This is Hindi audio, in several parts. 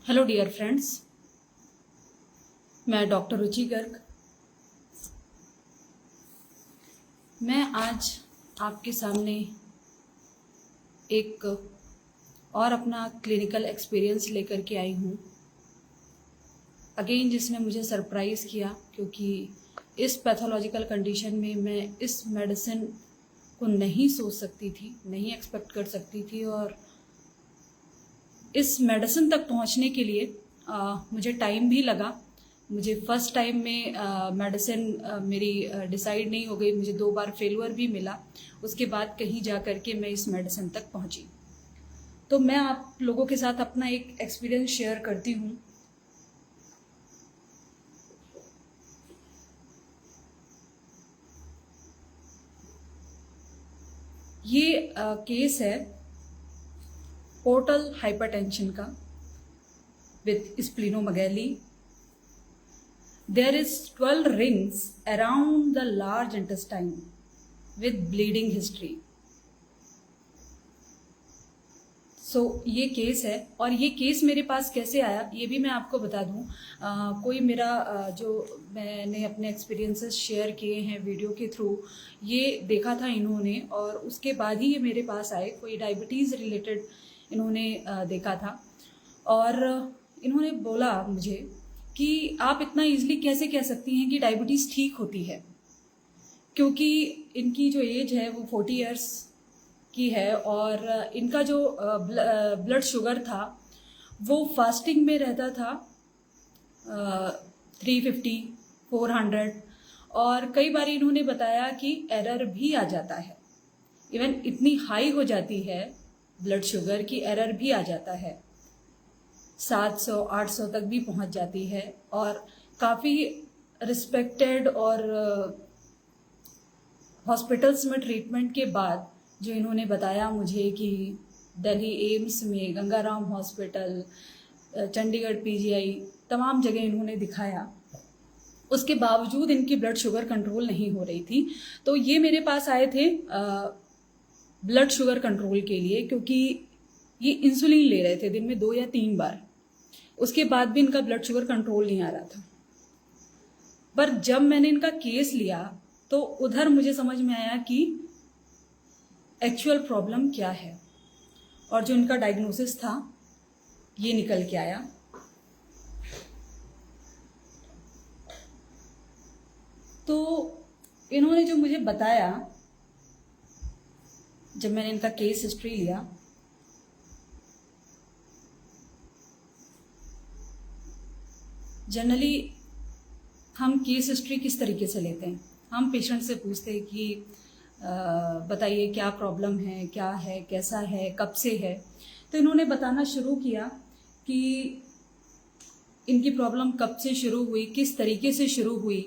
हेलो डियर फ्रेंड्स, मैं डॉक्टर रुचि गर्ग। मैं आज आपके सामने एक और अपना क्लिनिकल एक्सपीरियंस लेकर के आई हूँ अगेन, जिसने मुझे सरप्राइज़ किया क्योंकि इस पैथोलॉजिकल कंडीशन में मैं इस मेडिसिन को नहीं सोच सकती थी, नहीं एक्सपेक्ट कर सकती थी। और इस मेडिसिन तक पहुंचने के लिए मुझे टाइम भी लगा। मुझे फर्स्ट टाइम में मेडिसिन मेरी डिसाइड नहीं हो गई, मुझे 2 बार फेलुअर भी मिला। उसके बाद कहीं जा कर के मैं इस मेडिसिन तक पहुंची। तो मैं आप लोगों के साथ अपना एक एक्सपीरियंस शेयर करती हूँ। ये केस है पोर्टल हाइपरटेंशन का with splenomegaly. There is 12 rings around the large intestine with bleeding history. ये केस है। और ये केस मेरे पास कैसे आया ये भी मैं आपको बता दूं। कोई मेरा जो मैंने अपने एक्सपीरियंसेस शेयर किए हैं वीडियो के थ्रू, ये देखा था इन्होंने और उसके बाद ही ये मेरे पास आए। कोई डायबिटीज़ रिलेटेड इन्होंने देखा था और इन्होंने बोला मुझे कि आप इतना इजीली कैसे कह सकती हैं कि डायबिटीज़ ठीक होती है, क्योंकि इनकी जो एज है वो 40 इयर्स की है और इनका जो ब्लड शुगर था वो फास्टिंग में रहता था 350 400, और कई बार इन्होंने बताया कि एरर भी आ जाता है। इवन इतनी हाई हो जाती है ब्लड शुगर की एरर भी आ जाता है, 700 800 तक भी पहुंच जाती है। और काफ़ी रिस्पेक्टेड और हॉस्पिटल्स में ट्रीटमेंट के बाद जो इन्होंने बताया मुझे कि दिल्ली एम्स में, गंगाराम हॉस्पिटल, चंडीगढ़ पीजीआई, तमाम जगह इन्होंने दिखाया, उसके बावजूद इनकी ब्लड शुगर कंट्रोल नहीं हो रही थी। तो ये मेरे पास आए थे ब्लड शुगर कंट्रोल के लिए, क्योंकि ये इंसुलिन ले रहे थे दिन में 2 या 3 बार। उसके बाद भी इनका ब्लड शुगर कंट्रोल नहीं आ रहा था। पर जब मैंने इनका केस लिया तो उधर मुझे समझ में आया कि एक्चुअल प्रॉब्लम क्या है, और जो इनका डायग्नोसिस था ये निकल के आया। तो इन्होंने जो मुझे बताया, जब मैंने इनका केस हिस्ट्री लिया, जनरली हम केस हिस्ट्री किस तरीके से लेते हैं, हम पेशेंट से पूछते हैं कि बताइए क्या प्रॉब्लम है, क्या है, कैसा है, कब से है। तो इन्होंने बताना शुरू किया कि इनकी प्रॉब्लम कब से शुरू हुई, किस तरीके से शुरू हुई,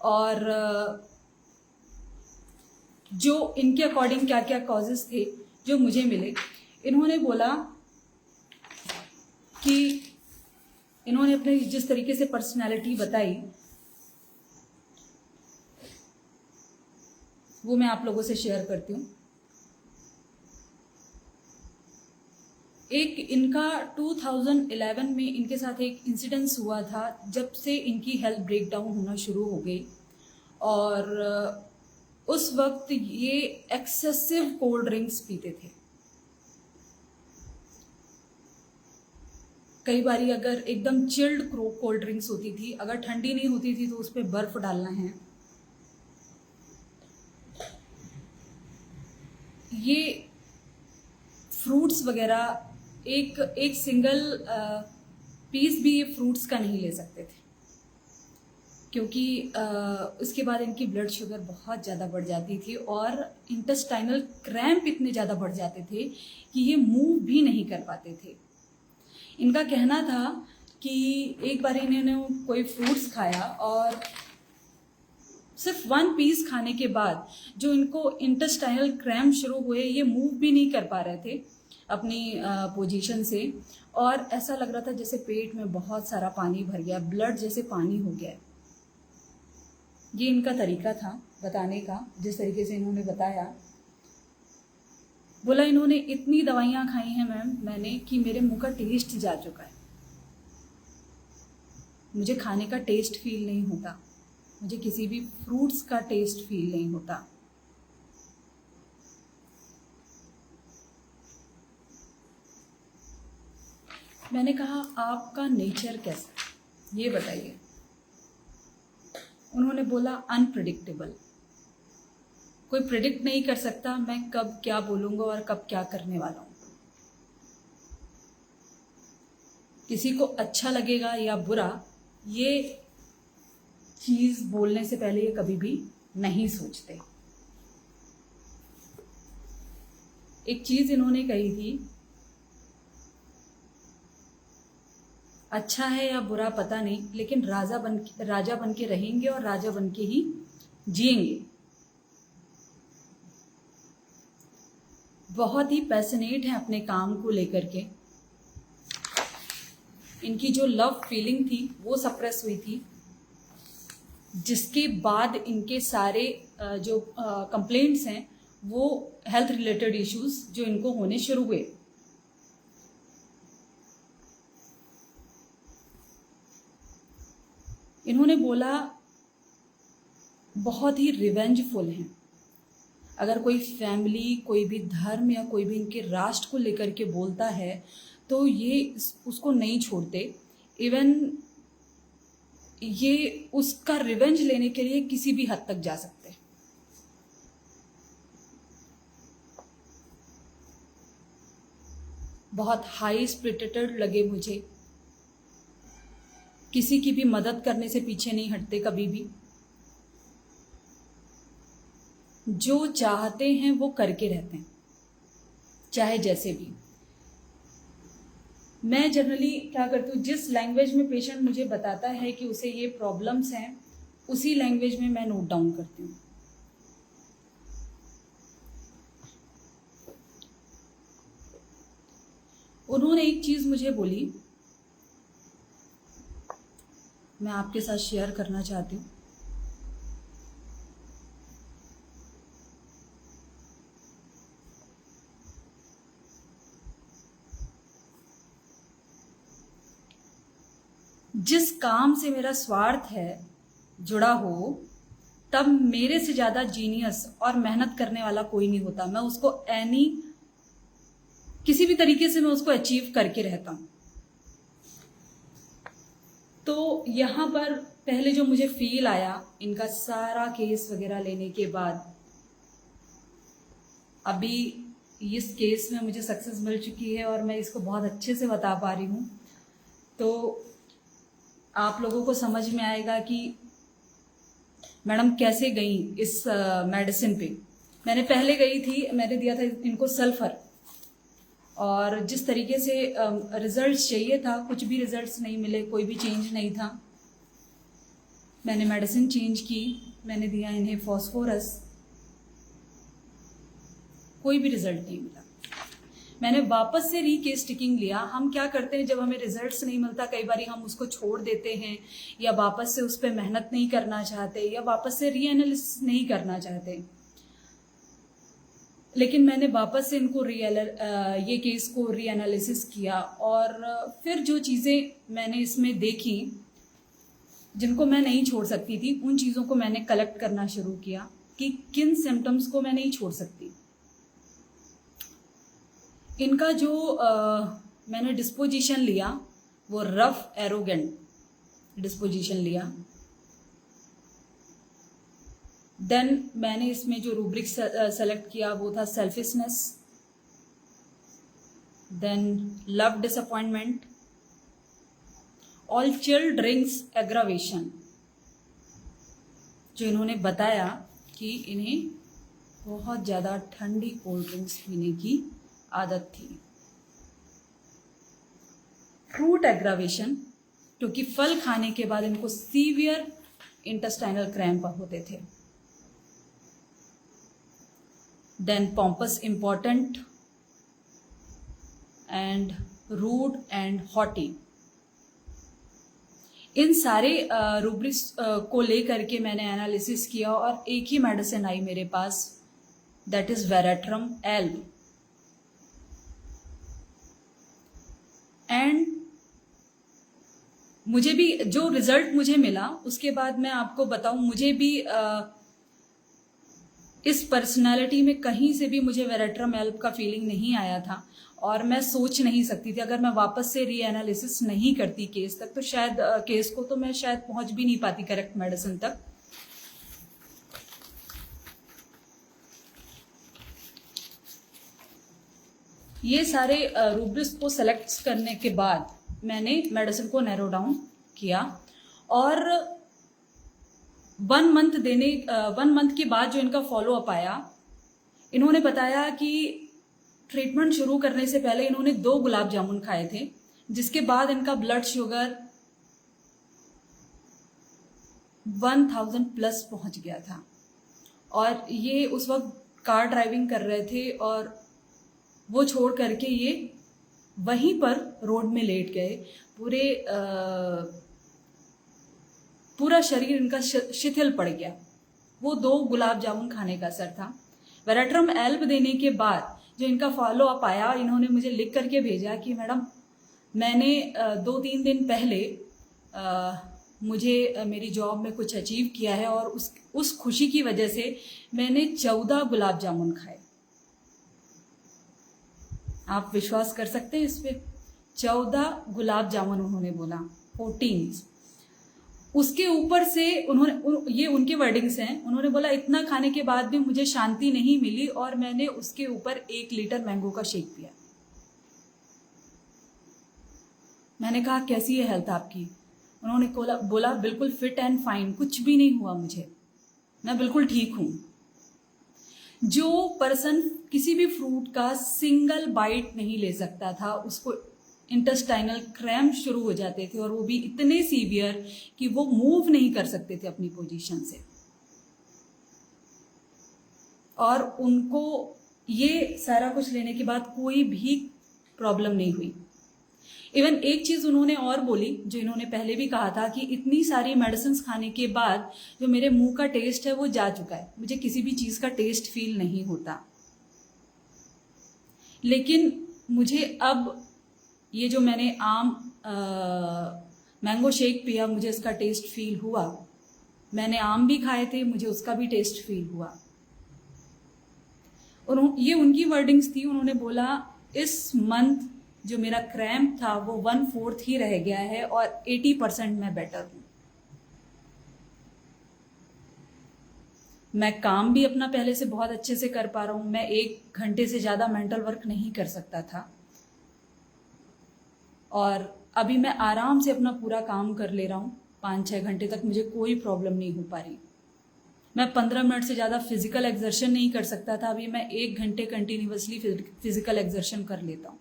और जो इनके अकॉर्डिंग क्या क्या कॉजेज़ थे जो मुझे मिले। इन्होंने बोला कि इन्होंने अपने जिस तरीके से पर्सनालिटी बताई वो मैं आप लोगों से शेयर करती हूँ। एक इनका 2011 में इनके साथ एक इंसिडेंस हुआ था, जब से इनकी हेल्थ ब्रेकडाउन होना शुरू हो गई। और उस वक्त ये एक्सेसिव कोल्ड ड्रिंक्स पीते थे। कई बारी अगर एकदम चिल्ड कोल्ड ड्रिंक्स होती थी, अगर ठंडी नहीं होती थी तो उस पर बर्फ डालना है। ये फ्रूट्स वगैरह एक सिंगल पीस भी ये फ्रूट्स का नहीं ले सकते थे, क्योंकि उसके बाद इनकी ब्लड शुगर बहुत ज़्यादा बढ़ जाती थी और इंटेस्टाइनल क्रैम्प इतने ज़्यादा बढ़ जाते थे कि ये मूव भी नहीं कर पाते थे। इनका कहना था कि एक बार इन्होंने कोई फ्रूट्स खाया और सिर्फ 1 पीस खाने के बाद जो इनको इंटेस्टाइनल क्रैम्प शुरू हुए, ये मूव भी नहीं कर पा रहे थे अपनी पोजीशन से, और ऐसा लग रहा था जैसे पेट में बहुत सारा पानी भर गया, ब्लड जैसे पानी हो गया। ये इनका तरीका था बताने का, जिस तरीके से इन्होंने बताया। बोला इन्होंने इतनी दवाइयाँ खाई हैं मैम मैंने कि मेरे मुंह का टेस्ट जा चुका है। मुझे खाने का टेस्ट फील नहीं होता, मुझे किसी भी फ्रूट्स का टेस्ट फील नहीं होता। मैंने कहा आपका नेचर कैसा है ये बताइए। उन्होंने बोला अनप्रिडिक्टेबल, कोई प्रिडिक्ट नहीं कर सकता मैं कब क्या बोलूँगा और कब क्या करने वाला हूँ। किसी को अच्छा लगेगा या बुरा, ये चीज़ बोलने से पहले ये कभी भी नहीं सोचते। एक चीज़ इन्होंने कही थी, अच्छा है या बुरा पता नहीं, लेकिन राजा बन के रहेंगे और राजा बन के ही जिएंगे। बहुत ही पैशनेट हैं अपने काम को लेकर के। इनकी जो लव फीलिंग थी वो सप्रेस हुई थी, जिसके बाद इनके सारे जो कंप्लेंट्स हैं वो हेल्थ रिलेटेड इश्यूज जो इनको होने शुरू हुए। इन्होंने बोला बहुत ही रिवेंजफुल हैं। अगर कोई फैमिली, कोई भी धर्म या कोई भी इनके राष्ट्र को लेकर के बोलता है तो ये उसको नहीं छोड़ते। इवन ये उसका रिवेंज लेने के लिए किसी भी हद तक जा सकते हैं। बहुत हाई स्पिरिटेड लगे मुझे, किसी की भी मदद करने से पीछे नहीं हटते कभी भी। जो चाहते हैं वो करके रहते हैं, चाहे जैसे भी। मैं जनरली क्या करती हूँ, जिस लैंग्वेज में पेशेंट मुझे बताता है कि उसे ये प्रॉब्लम्स हैं, उसी लैंग्वेज में मैं नोट डाउन करती हूँ। उन्होंने एक चीज़ मुझे बोली, मैं आपके साथ शेयर करना चाहती हूँ। जिस काम से मेरा स्वार्थ है जुड़ा हो, तब मेरे से ज़्यादा जीनियस और मेहनत करने वाला कोई नहीं होता। मैं उसको किसी भी तरीके से मैं उसको अचीव करके रहता हूँ। तो यहाँ पर पहले जो मुझे फील आया इनका सारा केस वगैरह लेने के बाद, अभी इस केस में मुझे सक्सेस मिल चुकी है और मैं इसको बहुत अच्छे से बता पा रही हूँ। तो आप लोगों को समझ में आएगा कि मैडम कैसे गई इस मेडिसिन पे। मैंने पहले गई थी, मैंने दिया था इनको सल्फर, और जिस तरीके से रिजल्ट्स चाहिए था कुछ भी रिजल्ट्स नहीं मिले, कोई भी चेंज नहीं था। मैंने मेडिसिन चेंज की, मैंने दिया इन्हें फॉस्फोरस, कोई भी रिजल्ट नहीं मिला। मैंने वापस से रीकेस्टिकिंग लिया। हम क्या करते हैं, जब हमें रिजल्ट्स नहीं मिलता कई बार हम उसको छोड़ देते हैं, या वापस से उस पर मेहनत नहीं करना चाहते, या वापस से रीएनालिसिस नहीं करना चाहते। लेकिन मैंने वापस से इनको ये केस को रीएनालिसिस किया, और फिर जो चीज़ें मैंने इसमें देखी जिनको मैं नहीं छोड़ सकती थी, उन चीज़ों को मैंने कलेक्ट करना शुरू किया कि किन सिम्टम्स को मैं नहीं छोड़ सकती। इनका जो मैंने डिस्पोजिशन लिया वो रफ एरोगेंट डिस्पोजिशन लिया। देन मैंने इसमें जो रूब्रिक सेलेक्ट किया वो था selfishness, then love disappointment, all chill drinks aggravation. जो इन्होंने बताया कि इन्हें बहुत ज़्यादा ठंडी कोल्ड ड्रिंक्स पीने की आदत थी। फ्रूट एग्रावेशन, क्योंकि फल खाने के बाद इनको सीवियर इंटेस्टाइनल क्रैम्प होते थे। Then pompous important and rude and haughty. इन सारे रूब्रिक्स को लेकर के मैंने एनालिसिस किया और एक ही मेडिसिन आई मेरे पास, that is veratrum L. And मुझे भी जो रिजल्ट मुझे मिला उसके बाद मैं आपको बताऊं, मुझे भी इस पर्सनालिटी में कहीं से भी मुझे वेरेट्रम एल्ब का फीलिंग नहीं आया था, और मैं सोच नहीं सकती थी अगर मैं वापस से रीएनालिसिस नहीं करती केस तक तो शायद केस को तो मैं शायद पहुंच भी नहीं पाती करेक्ट मेडिसिन तक। ये सारे रूब्रिक्स को सेलेक्ट करने के बाद मैंने मेडिसिन को नैरो डाउन किया, और 1 मंथ के बाद जो इनका फॉलो अप आया, इन्होंने बताया कि ट्रीटमेंट शुरू करने से पहले इन्होंने 2 गुलाब जामुन खाए थे, जिसके बाद इनका ब्लड शुगर 1000 प्लस पहुंच गया था। और ये उस वक्त कार ड्राइविंग कर रहे थे और वो छोड़ करके ये वहीं पर रोड में लेट गए। पूरा शरीर इनका शिथिल पड़ गया। वो 2 गुलाब जामुन खाने का असर था। वेरेट्रम एल्ब देने के बाद जो इनका फॉलो अप आया, इन्होंने मुझे लिख करके भेजा कि मैडम मैंने 2-3 दिन पहले मुझे मेरी जॉब में कुछ अचीव किया है, और उस खुशी की वजह से मैंने 14 गुलाब जामुन खाए। आप विश्वास कर सकते हैं इस पे? 14 गुलाब जामुन उन्होंने बोला, 14। उसके ऊपर से उन्होंने, ये उनके वर्डिंग्स हैं, उन्होंने बोला इतना खाने के बाद भी मुझे शांति नहीं मिली और मैंने उसके ऊपर 1 लीटर मैंगो का शेक पिया। मैंने कहा कैसी है हेल्थ आपकी? उन्होंने बोला बिल्कुल फिट एंड फाइन, कुछ भी नहीं हुआ मुझे, मैं बिल्कुल ठीक हूं। जो पर्सन किसी भी फ्रूट का सिंगल बाइट नहीं ले सकता था, उसको इंटेस्टाइनल क्रैम्प शुरू हो जाते थे, और वो भी इतने सीवियर कि वो मूव नहीं कर सकते थे अपनी पोजीशन से। और उनको ये सारा कुछ लेने के बाद कोई भी प्रॉब्लम नहीं हुई। इवन एक चीज उन्होंने और बोली, जो इन्होंने पहले भी कहा था, कि इतनी सारी मेडिसिन खाने के बाद जो मेरे मुंह का टेस्ट है वो जा चुका है, मुझे किसी भी चीज का टेस्ट फील नहीं होता। लेकिन मुझे अब ये जो मैंने मैंगो शेक पिया, मुझे इसका टेस्ट फील हुआ। मैंने आम भी खाए थे, मुझे उसका भी टेस्ट फील हुआ। और ये उनकी वर्डिंग्स थी। उन्होंने बोला इस मंथ जो मेरा क्रैम्प था वो 1/4 ही रह गया है और 80% मैं बेटर हूं। मैं काम भी अपना पहले से बहुत अच्छे से कर पा रहा हूं। मैं 1 घंटे से ज्यादा मेंटल वर्क नहीं कर सकता था, और अभी मैं आराम से अपना पूरा काम कर ले रहा हूं। 5-6 घंटे तक मुझे कोई प्रॉब्लम नहीं हो पा रही। मैं 15 मिनट से ज़्यादा फिजिकल एक्सर्शन नहीं कर सकता था, अभी मैं 1 घंटे कंटिन्यूअसली फिजिकल एक्सर्शन कर लेता हूँ।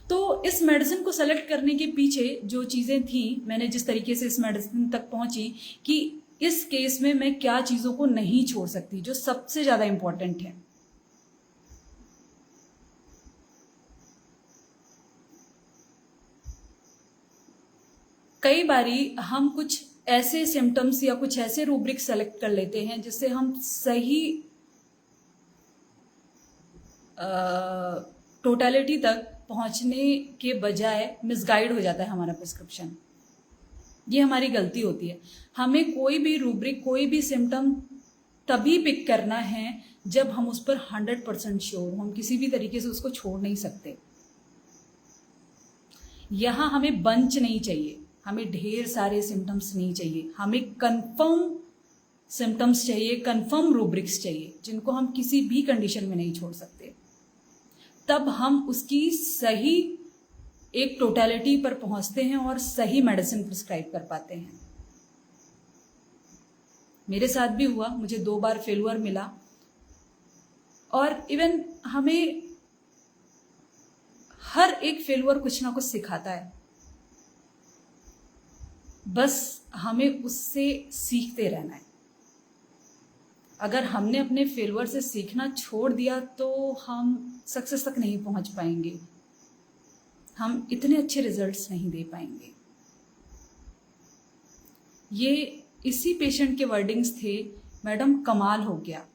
तो इस मेडिसिन को सेलेक्ट करने के पीछे जो चीज़ें थी, मैंने जिस तरीके से इस मेडिसिन तक पहुंची कि इस केस में मैं क्या चीज़ों को नहीं छोड़ सकती, जो सबसे ज़्यादा इंपॉर्टेंट है। कई बारी हम कुछ ऐसे सिम्टम्स या कुछ ऐसे रूब्रिक सेलेक्ट कर लेते हैं जिससे हम सही टोटलिटी तक पहुंचने के बजाय मिसगाइड हो जाता है हमारा प्रिस्क्रिप्शन। ये हमारी गलती होती है। हमें कोई भी रूब्रिक, कोई भी सिम्टम तभी पिक करना है जब हम उस पर 100% श्योर हो। हम किसी भी तरीके से उसको छोड़ नहीं सकते। यहां हमें बंच नहीं चाहिए, हमें ढेर सारे सिम्टम्स नहीं चाहिए, हमें कंफर्म सिम्टम्स चाहिए, कंफर्म रूब्रिक्स चाहिए जिनको हम किसी भी कंडीशन में नहीं छोड़ सकते। तब हम उसकी सही एक टोटलिटी पर पहुंचते हैं और सही मेडिसिन प्रिस्क्राइब कर पाते हैं। मेरे साथ भी हुआ, मुझे 2 बार फेलुअर मिला। और इवन हमें हर एक फेलुअर कुछ ना कुछ सिखाता है, बस हमें उससे सीखते रहना है। अगर हमने अपने फेलुअर से सीखना छोड़ दिया तो हम सक्सेस तक नहीं पहुंच पाएंगे, हम इतने अच्छे रिजल्ट्स नहीं दे पाएंगे। ये इसी पेशेंट के वर्डिंग्स थे, मैडम कमाल हो गया,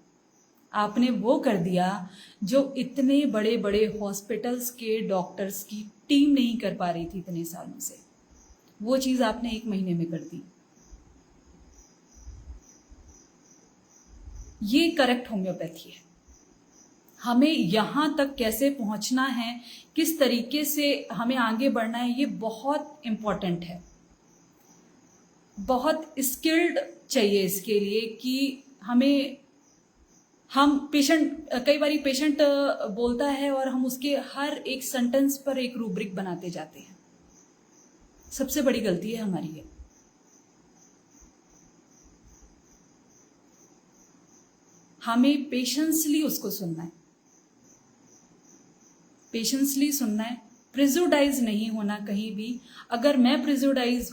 आपने वो कर दिया जो इतने बड़े बड़े हॉस्पिटल्स के डॉक्टर्स की टीम नहीं कर पा रही थी इतने सालों से। वो चीज़ आपने 1 महीने में कर दी। ये करेक्ट होम्योपैथी है। हमें यहाँ तक कैसे पहुँचना है, किस तरीके से हमें आगे बढ़ना है, ये बहुत इम्पॉर्टेंट है। बहुत स्किल्ड चाहिए इसके लिए कि हम पेशेंट, कई बार पेशेंट बोलता है और हम उसके हर एक सेंटेंस पर एक रूब्रिक बनाते जाते हैं। सबसे बड़ी गलती है हमारी ये। हमें पेशेंसली उसको सुनना है, पेशेंसली सुनना है, प्रिजुडाइज नहीं होना कहीं भी। अगर मैं प्रिजुडाइज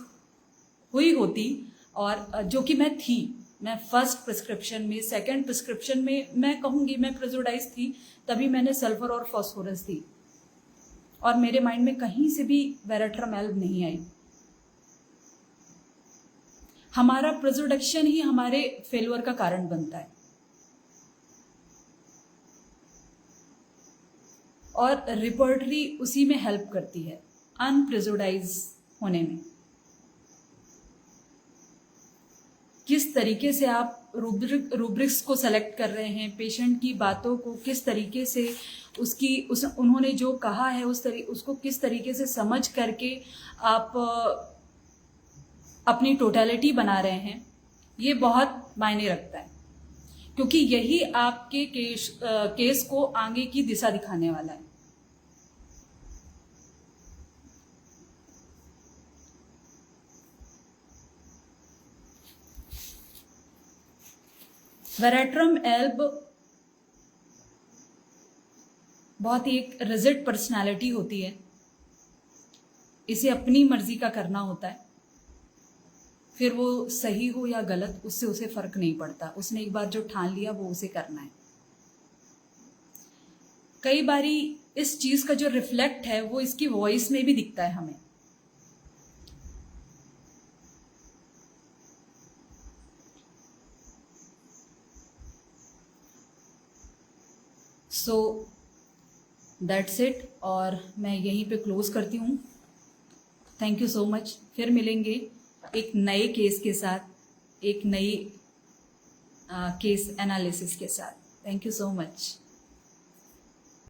हुई होती, और जो कि मैं थी, मैं फर्स्ट प्रिस्क्रिप्शन में, सेकंड प्रिस्क्रिप्शन में मैं कहूँगी मैं प्रिजुडाइज थी, तभी मैंने सल्फर और फॉस्फोरस दी और मेरे माइंड में कहीं से भी वेरेट्रामेल्ब नहीं आई। हमारा प्रिजुडक्शन ही हमारे फेलुअर का कारण बनता है और रिपर्टरी उसी में हेल्प करती है, अनप्रिजुडाइज होने में। किस तरीके से आप रूब्रिक्स को सेलेक्ट कर रहे हैं, पेशेंट की बातों को किस तरीके से उन्होंने जो कहा है उसको किस तरीके से समझ करके आप अपनी टोटलिटी बना रहे हैं, ये बहुत मायने रखता है, क्योंकि यही आपके केस को आगे की दिशा दिखाने वाला है। वेरेट्रामेल्ब बहुत ही एक रिजिड पर्सनालिटी होती है, इसे अपनी मर्जी का करना होता है, फिर वो सही हो या गलत उससे उसे फर्क नहीं पड़ता। उसने एक बार जो ठान लिया वो उसे करना है। कई बारी इस चीज का जो रिफ्लेक्ट है वो इसकी वॉइस में भी दिखता है हमें। सो दैट्स इट, और मैं यहीं पे क्लोज करती हूँ। Thank you so much. फिर मिलेंगे एक नए केस के साथ, एक नई केस एनालिसिस के साथ। Thank you so much.